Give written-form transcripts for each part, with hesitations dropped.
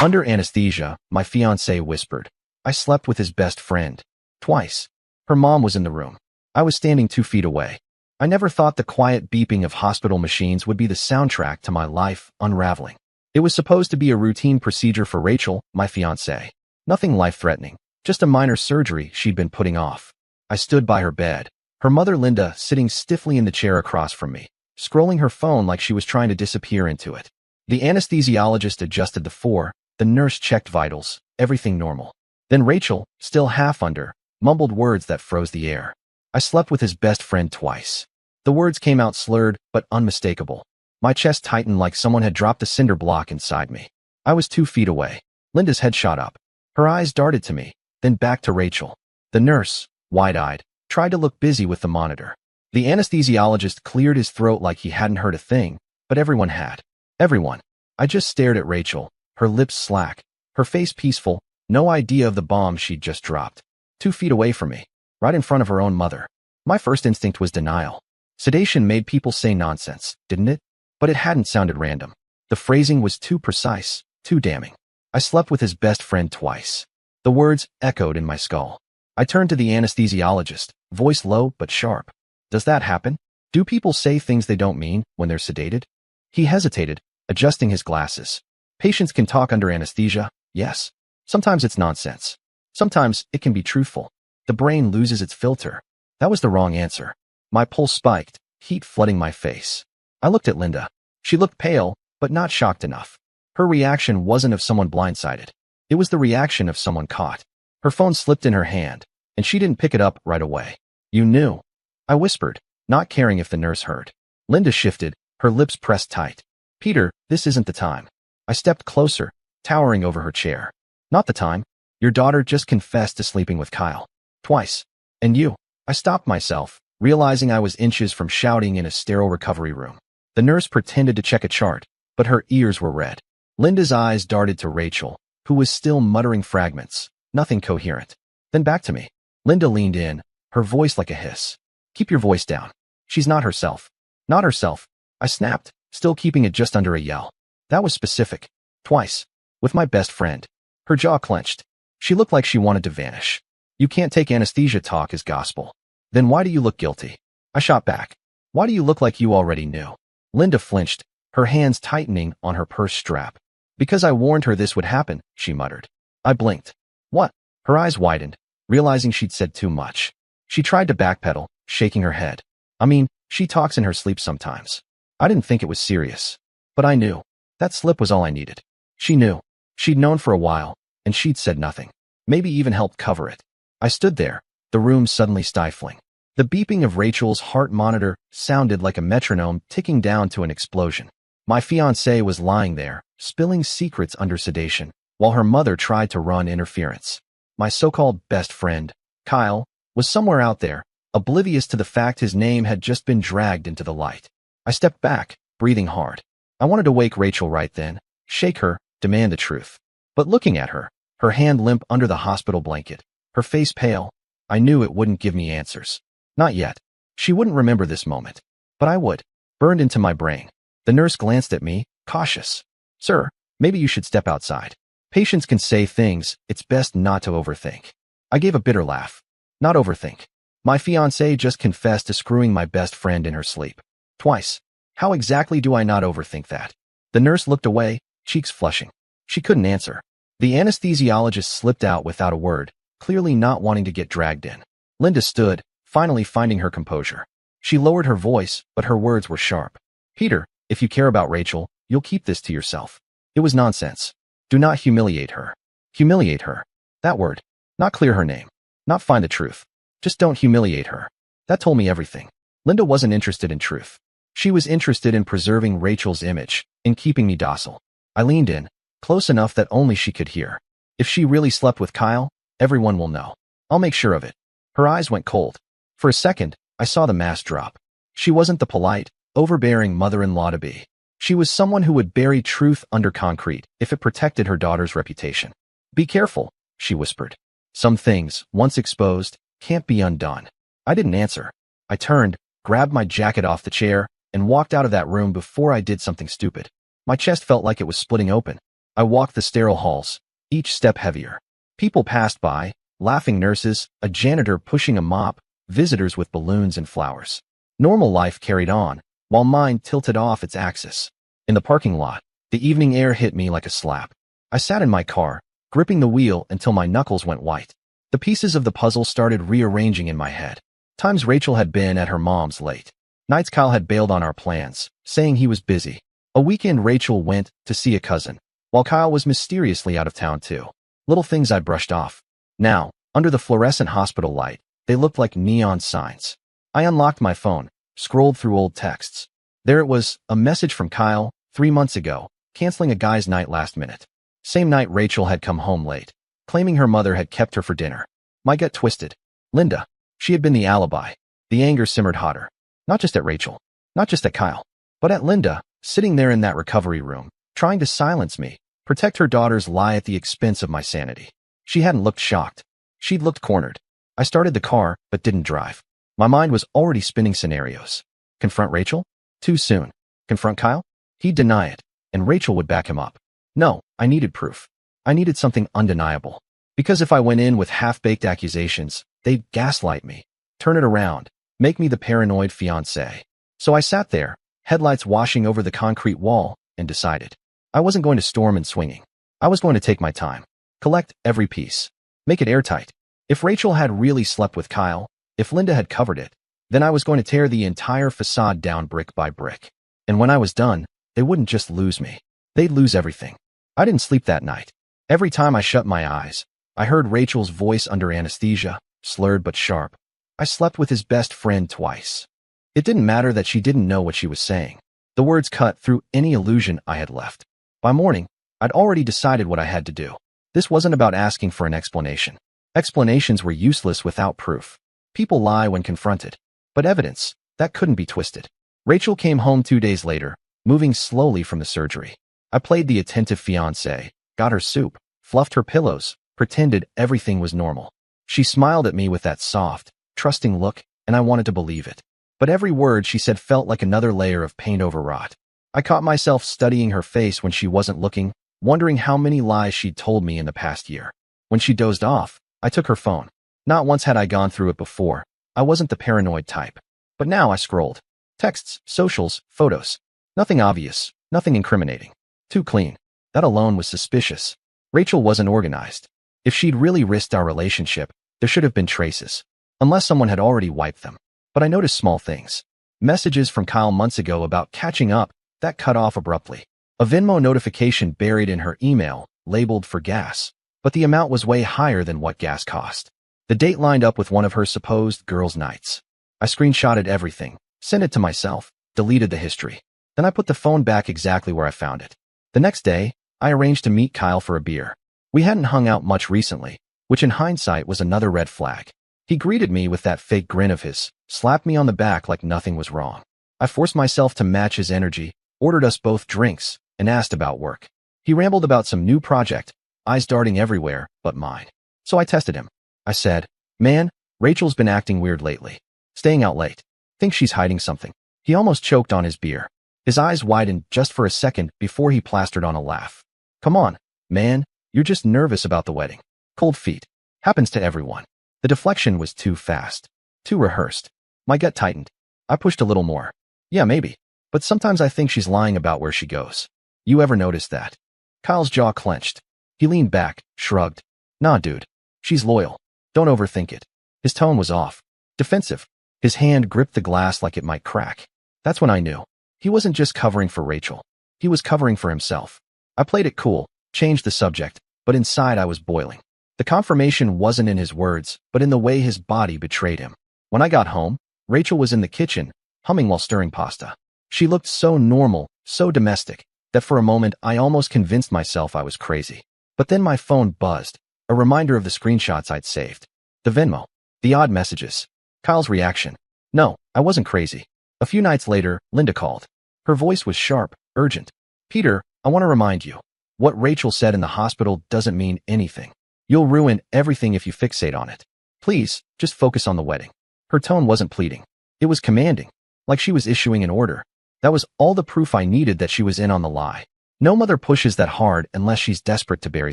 Under anesthesia, my fiancé whispered. I slept with his best friend. Twice. Her mom was in the room. I was standing 2 feet away. I never thought the quiet beeping of hospital machines would be the soundtrack to my life unraveling. It was supposed to be a routine procedure for Rachel, my fiancée. Nothing life-threatening, just a minor surgery she'd been putting off. I stood by her bed, her mother Linda sitting stiffly in the chair across from me, scrolling her phone like she was trying to disappear into it. The anesthesiologist adjusted the nurse checked vitals, everything normal. Then Rachel, still half under, mumbled words that froze the air. I slept with his best friend twice. The words came out slurred, but unmistakable. My chest tightened like someone had dropped a cinder block inside me. I was 2 feet away. Linda's head shot up. Her eyes darted to me, then back to Rachel. The nurse, wide-eyed, tried to look busy with the monitor. The anesthesiologist cleared his throat like he hadn't heard a thing, but everyone had. Everyone. I just stared at Rachel, her lips slack, her face peaceful, no idea of the bomb she'd just dropped. 2 feet away from me, right in front of her own mother. My first instinct was denial. Sedation made people say nonsense, didn't it? But it hadn't sounded random. The phrasing was too precise, too damning. I slept with his best friend twice. The words echoed in my skull. I turned to the anesthesiologist, voice low but sharp. Does that happen? Do people say things they don't mean when they're sedated? He hesitated, adjusting his glasses. Patients can talk under anesthesia, yes. Sometimes it's nonsense. Sometimes it can be truthful. The brain loses its filter. That was the wrong answer. My pulse spiked, heat flooding my face. I looked at Linda. She looked pale, but not shocked enough. Her reaction wasn't of someone blindsided. It was the reaction of someone caught. Her phone slipped in her hand, and she didn't pick it up right away. You knew. I whispered, not caring if the nurse heard. Linda shifted, her lips pressed tight. Peter, this isn't the time. I stepped closer, towering over her chair. Not the time. Your daughter just confessed to sleeping with Kyle. Twice. And you. I stopped myself, realizing I was inches from shouting in a sterile recovery room. The nurse pretended to check a chart, but her ears were red. Linda's eyes darted to Rachel, who was still muttering fragments, nothing coherent. Then back to me. Linda leaned in, her voice like a hiss. Keep your voice down. She's not herself. Not herself. I snapped, still keeping it just under a yell. That was specific. Twice. With my best friend. Her jaw clenched. She looked like she wanted to vanish. You can't take anesthesia talk as gospel. Then why do you look guilty? I shot back. Why do you look like you already knew? Linda flinched, her hands tightening on her purse strap. Because I warned her this would happen, she muttered. I blinked. What? Her eyes widened, realizing she'd said too much. She tried to backpedal, shaking her head. I mean, she talks in her sleep sometimes. I didn't think it was serious. But I knew. That slip was all I needed. She knew. She'd known for a while, and she'd said nothing. Maybe even helped cover it. I stood there, the room suddenly stifling. The beeping of Rachel's heart monitor sounded like a metronome ticking down to an explosion. My fiancée was lying there, spilling secrets under sedation, while her mother tried to run interference. My so-called best friend, Kyle, was somewhere out there, oblivious to the fact his name had just been dragged into the light. I stepped back, breathing hard. I wanted to wake Rachel right then, shake her, demand the truth. But looking at her, her hand limp under the hospital blanket, her face pale, I knew it wouldn't give me answers. Not yet. She wouldn't remember this moment. But I would. Burned into my brain. The nurse glanced at me, cautious. Sir, maybe you should step outside. Patients can say things, it's best not to overthink. I gave a bitter laugh. Not overthink. My fiancée just confessed to screwing my best friend in her sleep. Twice. How exactly do I not overthink that? The nurse looked away, cheeks flushing. She couldn't answer. The anesthesiologist slipped out without a word, clearly not wanting to get dragged in. Linda stood, finally finding her composure. She lowered her voice, but her words were sharp. Peter, if you care about Rachel, you'll keep this to yourself. It was nonsense. Do not humiliate her. Humiliate her. That word. Not clear her name. Not find the truth. Just don't humiliate her. That told me everything. Linda wasn't interested in truth. She was interested in preserving Rachel's image, in keeping me docile. I leaned in, close enough that only she could hear. If she really slept with Kyle, everyone will know. I'll make sure of it. Her eyes went cold. For a second, I saw the mask drop. She wasn't the polite, overbearing mother-in-law to be. She was someone who would bury truth under concrete if it protected her daughter's reputation. Be careful, she whispered. Some things, once exposed, can't be undone. I didn't answer. I turned, grabbed my jacket off the chair, and walked out of that room before I did something stupid. My chest felt like it was splitting open. I walked the sterile halls, each step heavier. People passed by, laughing nurses, a janitor pushing a mop, visitors with balloons and flowers. Normal life carried on, while mine tilted off its axis. In the parking lot, the evening air hit me like a slap. I sat in my car, gripping the wheel until my knuckles went white. The pieces of the puzzle started rearranging in my head. Times Rachel had been at her mom's late. Nights Kyle had bailed on our plans, saying he was busy. A weekend Rachel went to see a cousin, while Kyle was mysteriously out of town too. Little things I brushed off. Now, under the fluorescent hospital light, they looked like neon signs. I unlocked my phone, scrolled through old texts. There it was, a message from Kyle, 3 months ago, canceling a guy's night last minute. Same night Rachel had come home late, claiming her mother had kept her for dinner. My gut twisted. Linda. She had been the alibi. The anger simmered hotter. Not just at Rachel, not just at Kyle, but at Linda, sitting there in that recovery room, trying to silence me, protect her daughter's lie at the expense of my sanity. She hadn't looked shocked. She'd looked cornered. I started the car, but didn't drive. My mind was already spinning scenarios. Confront Rachel? Too soon. Confront Kyle? He'd deny it, and Rachel would back him up. No, I needed proof. I needed something undeniable. Because if I went in with half-baked accusations, they'd gaslight me, turn it around, make me the paranoid fiancé. So I sat there, headlights washing over the concrete wall, and decided. I wasn't going to storm and swinging. I was going to take my time, collect every piece, make it airtight. If Rachel had really slept with Kyle, if Linda had covered it, then I was going to tear the entire facade down brick by brick. And when I was done, they wouldn't just lose me. They'd lose everything. I didn't sleep that night. Every time I shut my eyes, I heard Rachel's voice under anesthesia, slurred but sharp. I slept with his best friend twice. It didn't matter that she didn't know what she was saying. The words cut through any illusion I had left. By morning, I'd already decided what I had to do. This wasn't about asking for an explanation. Explanations were useless without proof. People lie when confronted. But evidence, that couldn't be twisted. Rachel came home 2 days later, moving slowly from the surgery. I played the attentive fiancé, got her soup, fluffed her pillows, pretended everything was normal. She smiled at me with that soft, trusting look, and I wanted to believe it. But every word she said felt like another layer of paint overwrought. I caught myself studying her face when she wasn't looking, wondering how many lies she'd told me in the past year. When she dozed off, I took her phone. Not once had I gone through it before. I wasn't the paranoid type. But now I scrolled. Texts, socials, photos. Nothing obvious, nothing incriminating. Too clean. That alone was suspicious. Rachel wasn't organized. If she'd really risked our relationship, there should have been traces. Unless someone had already wiped them. But I noticed small things. Messages from Kyle months ago about catching up, that cut off abruptly. A Venmo notification buried in her email, labeled for gas. But the amount was way higher than what gas cost. The date lined up with one of her supposed girls' nights. I screenshotted everything, sent it to myself, deleted the history. Then I put the phone back exactly where I found it. The next day, I arranged to meet Kyle for a beer. We hadn't hung out much recently, which in hindsight was another red flag. He greeted me with that fake grin of his, slapped me on the back like nothing was wrong. I forced myself to match his energy, ordered us both drinks, and asked about work. He rambled about some new project, eyes darting everywhere but mine. So I tested him. I said, "Man, Rachel's been acting weird lately. Staying out late. Think she's hiding something." He almost choked on his beer. His eyes widened just for a second before he plastered on a laugh. "Come on, man, you're just nervous about the wedding. Cold feet. Happens to everyone." The deflection was too fast. Too rehearsed. My gut tightened. I pushed a little more. "Yeah, maybe. But sometimes I think she's lying about where she goes. You ever notice that?" Kyle's jaw clenched. He leaned back, shrugged. "Nah, dude. She's loyal. Don't overthink it." His tone was off. Defensive. His hand gripped the glass like it might crack. That's when I knew. He wasn't just covering for Rachel. He was covering for himself. I played it cool, changed the subject, but inside I was boiling. The confirmation wasn't in his words, but in the way his body betrayed him. When I got home, Rachel was in the kitchen, humming while stirring pasta. She looked so normal, so domestic, that for a moment I almost convinced myself I was crazy. But then my phone buzzed, a reminder of the screenshots I'd saved. The Venmo. The odd messages. Kyle's reaction. No, I wasn't crazy. A few nights later, Linda called. Her voice was sharp, urgent. "Peter, I want to remind you. What Rachel said in the hospital doesn't mean anything. You'll ruin everything if you fixate on it. Please, just focus on the wedding." Her tone wasn't pleading. It was commanding, like she was issuing an order. That was all the proof I needed that she was in on the lie. No mother pushes that hard unless she's desperate to bury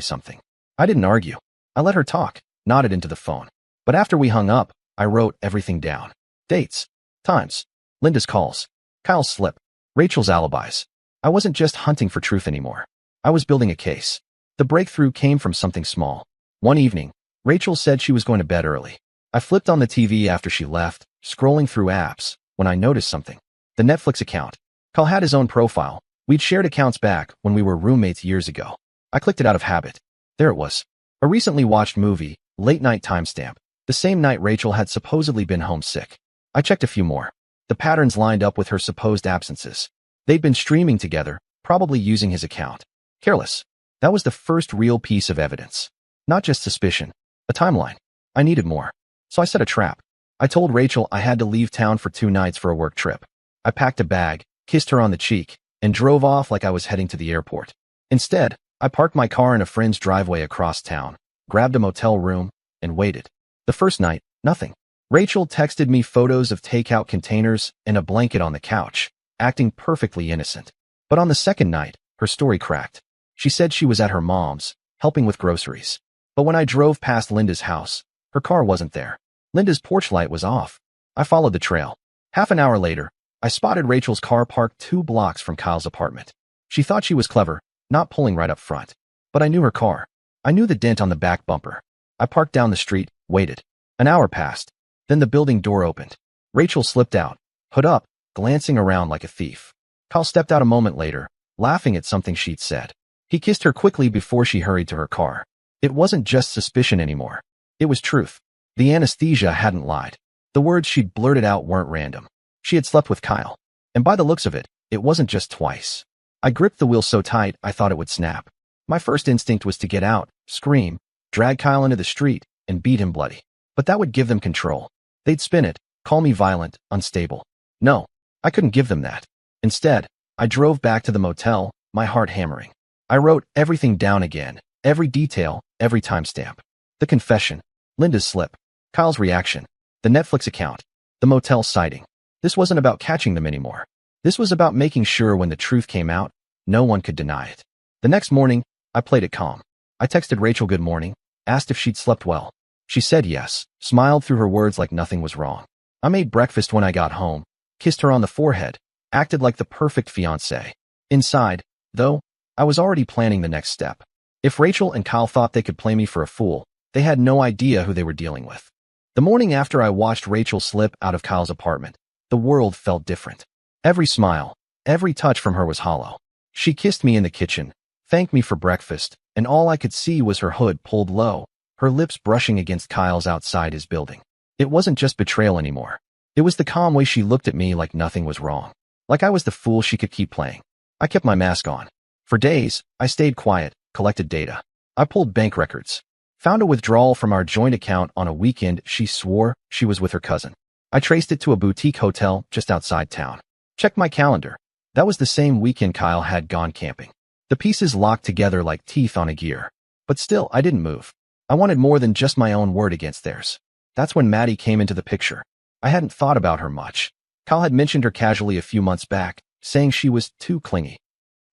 something. I didn't argue. I let her talk, nodded into the phone. But after we hung up, I wrote everything down. Dates, times, Linda's calls, Kyle's slip, Rachel's alibis. I wasn't just hunting for truth anymore. I was building a case. The breakthrough came from something small. One evening, Rachel said she was going to bed early. I flipped on the TV after she left, scrolling through apps, when I noticed something. The Netflix account. Kyle had his own profile. We'd shared accounts back when we were roommates years ago. I clicked it out of habit. There it was. A recently watched movie, late night timestamp. The same night Rachel had supposedly been homesick. I checked a few more. The patterns lined up with her supposed absences. They'd been streaming together, probably using his account. Careless. That was the first real piece of evidence. Not just suspicion. A timeline. I needed more. So I set a trap. I told Rachel I had to leave town for 2 nights for a work trip. I packed a bag, kissed her on the cheek, and drove off like I was heading to the airport. Instead, I parked my car in a friend's driveway across town, grabbed a motel room, and waited. The first night, nothing. Rachel texted me photos of takeout containers and a blanket on the couch, acting perfectly innocent. But on the second night, her story cracked. She said she was at her mom's, helping with groceries. But when I drove past Linda's house, her car wasn't there. Linda's porch light was off. I followed the trail. Half an hour later, I spotted Rachel's car parked 2 blocks from Kyle's apartment. She thought she was clever, not pulling right up front. But I knew her car. I knew the dent on the back bumper. I parked down the street, waited. An hour passed. Then the building door opened. Rachel slipped out, hood up, glancing around like a thief. Kyle stepped out a moment later, laughing at something she'd said. He kissed her quickly before she hurried to her car. It wasn't just suspicion anymore. It was truth. The anesthesia hadn't lied. The words she'd blurted out weren't random. She had slept with Kyle. And by the looks of it, it wasn't just twice. I gripped the wheel so tight I thought it would snap. My first instinct was to get out, scream, drag Kyle into the street, and beat him bloody. But that would give them control. They'd spin it, call me violent, unstable. No, I couldn't give them that. Instead, I drove back to the motel, my heart hammering. I wrote everything down again, every detail, every timestamp. The confession, Linda's slip, Kyle's reaction, the Netflix account, the motel sighting. This wasn't about catching them anymore. This was about making sure when the truth came out, no one could deny it. The next morning, I played it calm. I texted Rachel good morning, asked if she'd slept well. She said yes, smiled through her words like nothing was wrong. I made breakfast when I got home, kissed her on the forehead, acted like the perfect fiancé. Inside, though, I was already planning the next step. If Rachel and Kyle thought they could play me for a fool, they had no idea who they were dealing with. The morning after I watched Rachel slip out of Kyle's apartment, the world felt different. Every smile, every touch from her was hollow. She kissed me in the kitchen, thanked me for breakfast, and all I could see was her hood pulled low, her lips brushing against Kyle's outside his building. It wasn't just betrayal anymore. It was the calm way she looked at me like nothing was wrong. Like I was the fool she could keep playing. I kept my mask on. For days, I stayed quiet, collected data. I pulled bank records. Found a withdrawal from our joint account on a weekend she swore she was with her cousin. I traced it to a boutique hotel just outside town. Checked my calendar. That was the same weekend Kyle had gone camping. The pieces locked together like teeth on a gear. But still, I didn't move. I wanted more than just my own word against theirs. That's when Maddie came into the picture. I hadn't thought about her much. Kyle had mentioned her casually a few months back, saying she was too clingy.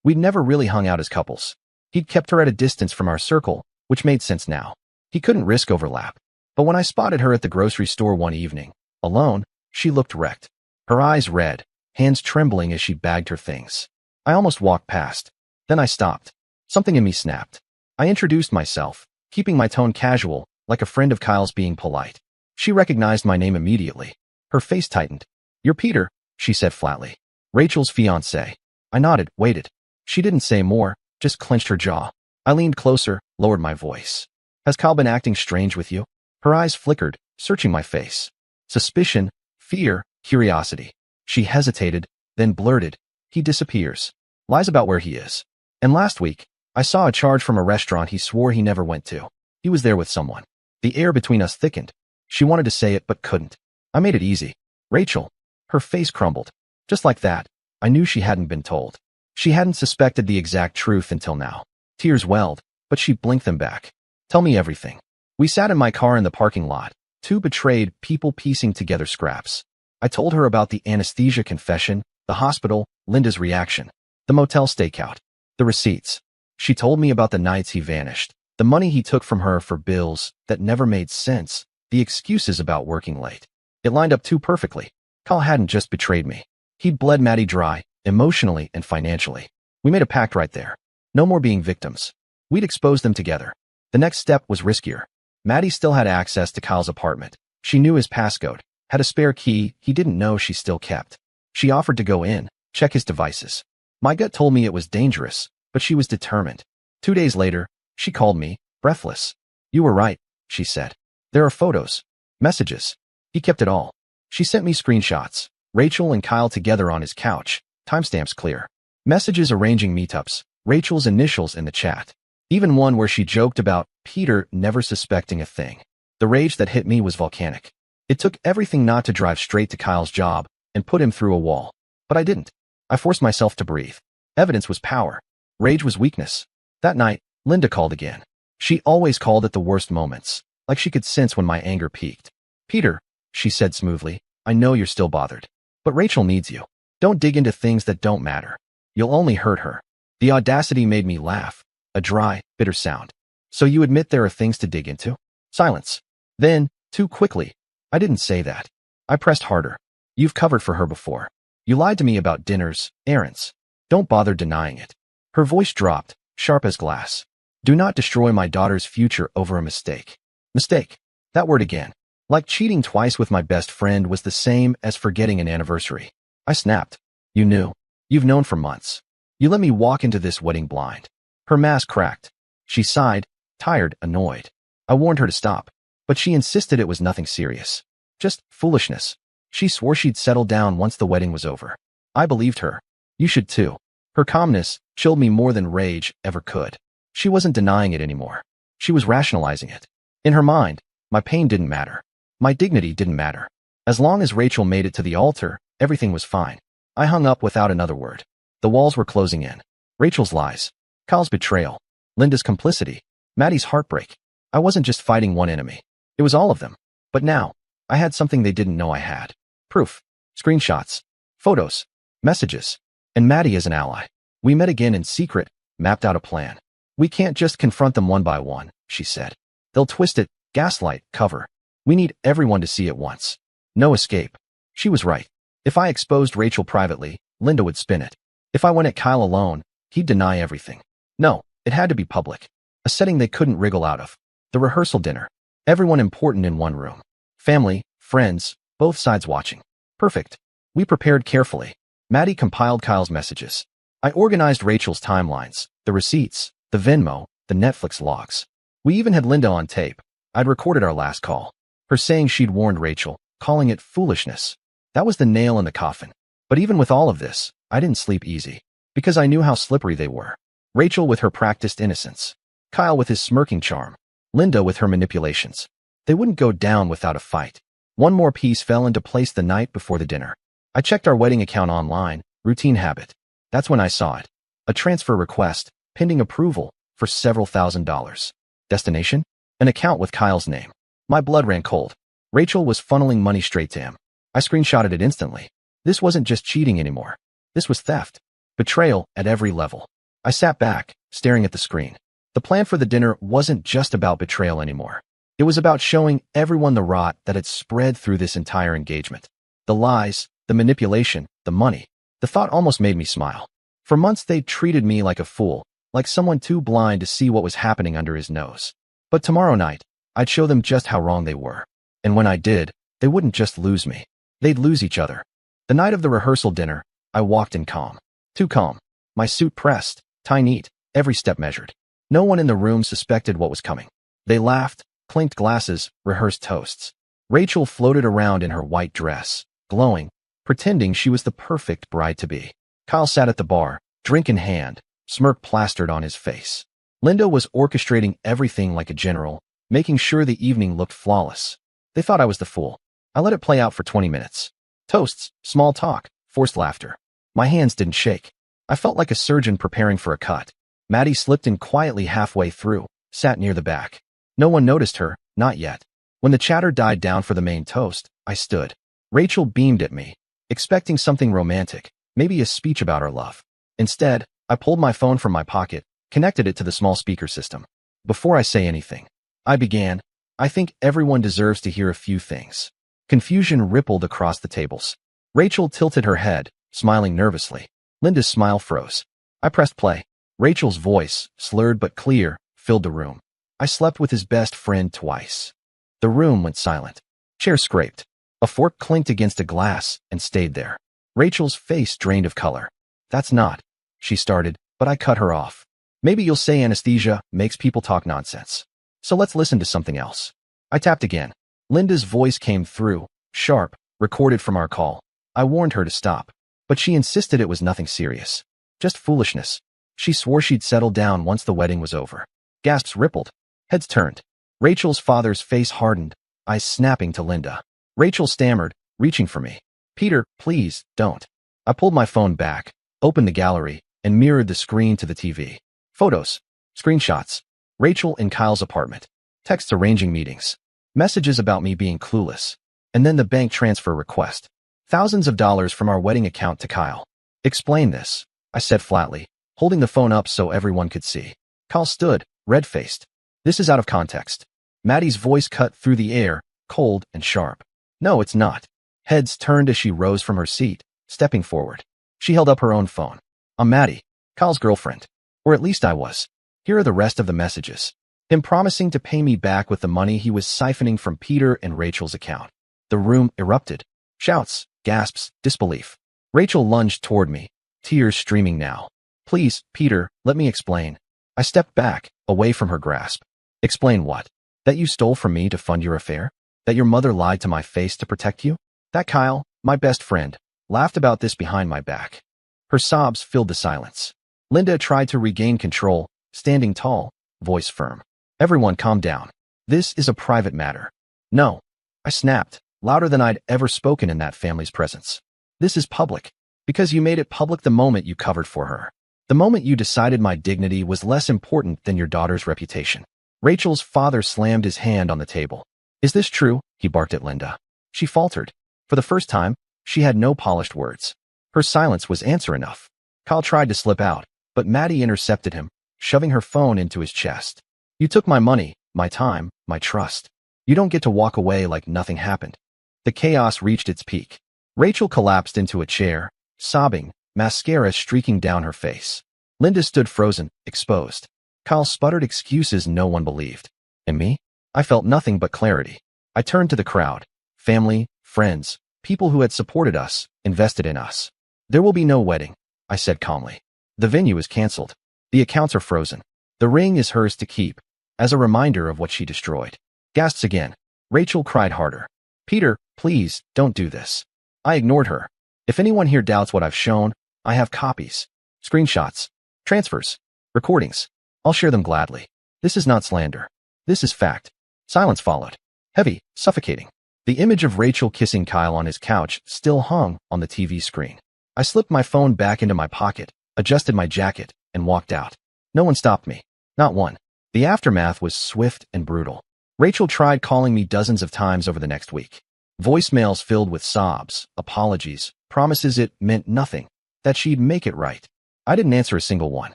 We'd never really hung out as couples. He'd kept her at a distance from our circle, which made sense now. He couldn't risk overlap. But when I spotted her at the grocery store one evening, alone, she looked wrecked. Her eyes red, hands trembling as she bagged her things. I almost walked past. Then I stopped. Something in me snapped. I introduced myself, keeping my tone casual, like a friend of Kyle's being polite. She recognized my name immediately. Her face tightened. "You're Peter," she said flatly. "Rachel's fiancé." I nodded, waited. She didn't say more, just clenched her jaw. I leaned closer, lowered my voice. "Has Kyle been acting strange with you?" Her eyes flickered, searching my face. Suspicion, fear, curiosity. She hesitated, then blurted, "He disappears. Lies about where he is. And last week, I saw a charge from a restaurant he swore he never went to. He was there with someone." The air between us thickened. She wanted to say it but couldn't. I made it easy. "Rachel." Her face crumbled. Just like that, I knew she hadn't been told. She hadn't suspected the exact truth until now. Tears welled, but she blinked them back. "Tell me everything." We sat in my car in the parking lot, 2 betrayed people piecing together scraps. I told her about the anesthesia confession, the hospital, Linda's reaction, the motel stakeout. The receipts. She told me about the nights he vanished, the money he took from her for bills that never made sense, the excuses about working late. It lined up too perfectly. Kyle hadn't just betrayed me. He'd bled Maddie dry, emotionally and financially. We made a pact right there. No more being victims. We'd expose them together. The next step was riskier. Maddie still had access to Kyle's apartment. She knew his passcode, had a spare key he didn't know she still kept. She offered to go in, check his devices. My gut told me it was dangerous, but she was determined. 2 days later, she called me, breathless. "You were right," she said. "There are photos, messages. He kept it all." She sent me screenshots. Rachel and Kyle together on his couch, timestamps clear. Messages arranging meetups, Rachel's initials in the chat. Even one where she joked about Peter never suspecting a thing. The rage that hit me was volcanic. It took everything not to drive straight to Kyle's job and put him through a wall. But I didn't. I forced myself to breathe. Evidence was power. Rage was weakness. That night, Linda called again. She always called at the worst moments, like she could sense when my anger peaked. "Peter," she said smoothly, "I know you're still bothered. But Rachel needs you. Don't dig into things that don't matter. You'll only hurt her." The audacity made me laugh, a dry, bitter sound. "So you admit there are things to dig into?" Silence. Then, too quickly, "I didn't say that." I pressed harder. "You've covered for her before. You lied to me about dinners, errands. Don't bother denying it." Her voice dropped, sharp as glass. "Do not destroy my daughter's future over a mistake." Mistake. That word again. Like cheating twice with my best friend was the same as forgetting an anniversary. I snapped. "You knew. You've known for months. You let me walk into this wedding blind." Her mask cracked. She sighed, tired, annoyed. I warned her to stop, but she insisted it was nothing serious. Just foolishness. She swore she'd settle down once the wedding was over. I believed her. You should too. Her calmness chilled me more than rage ever could. She wasn't denying it anymore. She was rationalizing it. In her mind, my pain didn't matter. My dignity didn't matter. As long as Rachel made it to the altar, everything was fine. I hung up without another word. The walls were closing in. Rachel's lies, Kyle's betrayal, Linda's complicity, Maddie's heartbreak. I wasn't just fighting one enemy. It was all of them. But now, I had something they didn't know I had. Proof. Screenshots. Photos. Messages. And Maddie as an ally. We met again in secret, mapped out a plan. "We can't just confront them one by one," she said. "They'll twist it, gaslight, cover. We need everyone to see it once. No escape." She was right. If I exposed Rachel privately, Linda would spin it. If I went at Kyle alone, he'd deny everything. No, it had to be public. A setting they couldn't wriggle out of. The rehearsal dinner. Everyone important in one room. Family, friends, both sides watching. Perfect. We prepared carefully. Maddie compiled Kyle's messages. I organized Rachel's timelines, the receipts, the Venmo, the Netflix logs. We even had Linda on tape. I'd recorded our last call. Her saying she'd warned Rachel, calling it foolishness. That was the nail in the coffin. But even with all of this, I didn't sleep easy. Because I knew how slippery they were. Rachel with her practiced innocence. Kyle with his smirking charm. Linda with her manipulations. They wouldn't go down without a fight. One more piece fell into place the night before the dinner. I checked our wedding account online, routine habit. That's when I saw it. A transfer request, pending approval, for several $1,000s. Destination? An account with Kyle's name. My blood ran cold. Rachel was funneling money straight to him. I screenshotted it instantly. This wasn't just cheating anymore. This was theft. Betrayal at every level. I sat back, staring at the screen. The plan for the dinner wasn't just about betrayal anymore. It was about showing everyone the rot that had spread through this entire engagement. The lies, the manipulation, the money. The thought almost made me smile. For months they'd treated me like a fool, like someone too blind to see what was happening under his nose. But tomorrow night, I'd show them just how wrong they were. And when I did, they wouldn't just lose me. They'd lose each other. The night of the rehearsal dinner, I walked in calm. Too calm. My suit pressed, tie neat, every step measured. No one in the room suspected what was coming. They laughed, clinked glasses, rehearsed toasts. Rachel floated around in her white dress, glowing, pretending she was the perfect bride-to-be. Kyle sat at the bar, drink in hand, smirk plastered on his face. Linda was orchestrating everything like a general, making sure the evening looked flawless. They thought I was the fool. I let it play out for 20 minutes. Toasts, small talk, forced laughter. My hands didn't shake. I felt like a surgeon preparing for a cut. Maddie slipped in quietly halfway through, sat near the back. No one noticed her, not yet. When the chatter died down for the main toast, I stood. Rachel beamed at me, expecting something romantic, maybe a speech about our love. Instead, I pulled my phone from my pocket, connected it to the small speaker system. Before I say anything, I began, I think everyone deserves to hear a few things. Confusion rippled across the tables. Rachel tilted her head, smiling nervously. Linda's smile froze. I pressed play. Rachel's voice, slurred but clear, filled the room. I slept with his best friend twice. The room went silent. Chairs scraped. A fork clinked against a glass and stayed there. Rachel's face drained of color. That's not, she started, but I cut her off. Maybe you'll say anesthesia makes people talk nonsense. So let's listen to something else. I tapped again. Linda's voice came through, sharp, recorded from our call. I warned her to stop, but she insisted it was nothing serious. Just foolishness. She swore she'd settle down once the wedding was over. Gasps rippled. Heads turned. Rachel's father's face hardened, eyes snapping to Linda. Rachel stammered, reaching for me. Peter, please, don't. I pulled my phone back, opened the gallery, and mirrored the screen to the TV. Photos. Screenshots. Rachel in Kyle's apartment. Texts arranging meetings. Messages about me being clueless. And then the bank transfer request. Thousands of dollars from our wedding account to Kyle. Explain this, I said flatly, holding the phone up so everyone could see. Kyle stood, red-faced. This is out of context. Maddie's voice cut through the air, cold and sharp. No, it's not. Heads turned as she rose from her seat, stepping forward. She held up her own phone. I'm Maddie, Kyle's girlfriend. Or at least I was. Here are the rest of the messages. Him promising to pay me back with the money he was siphoning from Peter and Rachel's account. The room erupted. Shouts, gasps, disbelief. Rachel lunged toward me, tears streaming now. Please, Peter, let me explain. I stepped back, away from her grasp. Explain what? That you stole from me to fund your affair? That your mother lied to my face to protect you? That Kyle, my best friend, laughed about this behind my back. Her sobs filled the silence. Linda tried to regain control, standing tall, voice firm. Everyone calm down. This is a private matter. No. I snapped, louder than I'd ever spoken in that family's presence. This is public. Because you made it public the moment you covered for her. The moment you decided my dignity was less important than your daughter's reputation. Rachel's father slammed his hand on the table. Is this true? He barked at Linda. She faltered. For the first time, she had no polished words. Her silence was answer enough. Kyle tried to slip out, but Maddie intercepted him, shoving her phone into his chest. You took my money, my time, my trust. You don't get to walk away like nothing happened. The chaos reached its peak. Rachel collapsed into a chair, sobbing, mascara streaking down her face. Linda stood frozen, exposed. Kyle sputtered excuses no one believed. And me? I felt nothing but clarity. I turned to the crowd. Family, friends, people who had supported us, invested in us. There will be no wedding, I said calmly. The venue is canceled. The accounts are frozen. The ring is hers to keep, as a reminder of what she destroyed. Gasps again. Rachel cried harder. Peter, please, don't do this. I ignored her. If anyone here doubts what I've shown, I have copies, screenshots, transfers, recordings. I'll share them gladly. This is not slander. This is fact. Silence followed. Heavy, suffocating. The image of Rachel kissing Kyle on his couch still hung on the TV screen. I slipped my phone back into my pocket, adjusted my jacket, and walked out. No one stopped me. Not one. The aftermath was swift and brutal. Rachel tried calling me dozens of times over the next week. Voicemails filled with sobs, apologies, promises it meant nothing, that she'd make it right. I didn't answer a single one.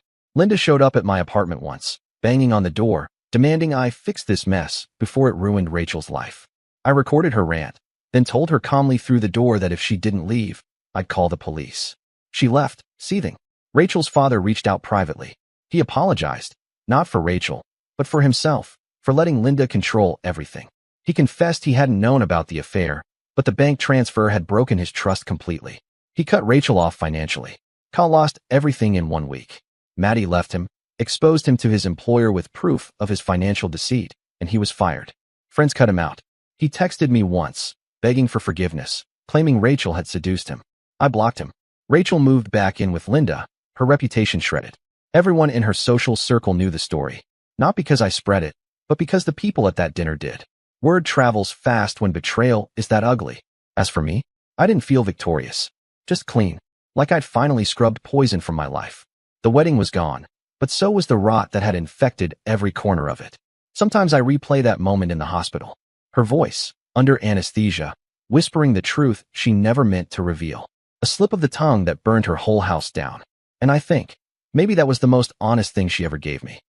Linda showed up at my apartment once, banging on the door, demanding I fix this mess before it ruined Rachel's life. I recorded her rant, then told her calmly through the door that if she didn't leave, I'd call the police. She left, seething. Rachel's father reached out privately. He apologized, not for Rachel, but for himself, for letting Linda control everything. He confessed he hadn't known about the affair, but the bank transfer had broken his trust completely. He cut Rachel off financially. Kyle lost everything in 1 week. Maddie left him, exposed him to his employer with proof of his financial deceit, and he was fired. Friends cut him out. He texted me once, begging for forgiveness, claiming Rachel had seduced him. I blocked him. Rachel moved back in with Linda, her reputation shredded. Everyone in her social circle knew the story, not because I spread it, but because the people at that dinner did. Word travels fast when betrayal is that ugly. As for me, I didn't feel victorious, just clean, like I'd finally scrubbed poison from my life. The wedding was gone, but so was the rot that had infected every corner of it. Sometimes I replay that moment in the hospital. Her voice, under anesthesia, whispering the truth she never meant to reveal. A slip of the tongue that burned her whole house down. And I think, Maybe that was the most honest thing she ever gave me.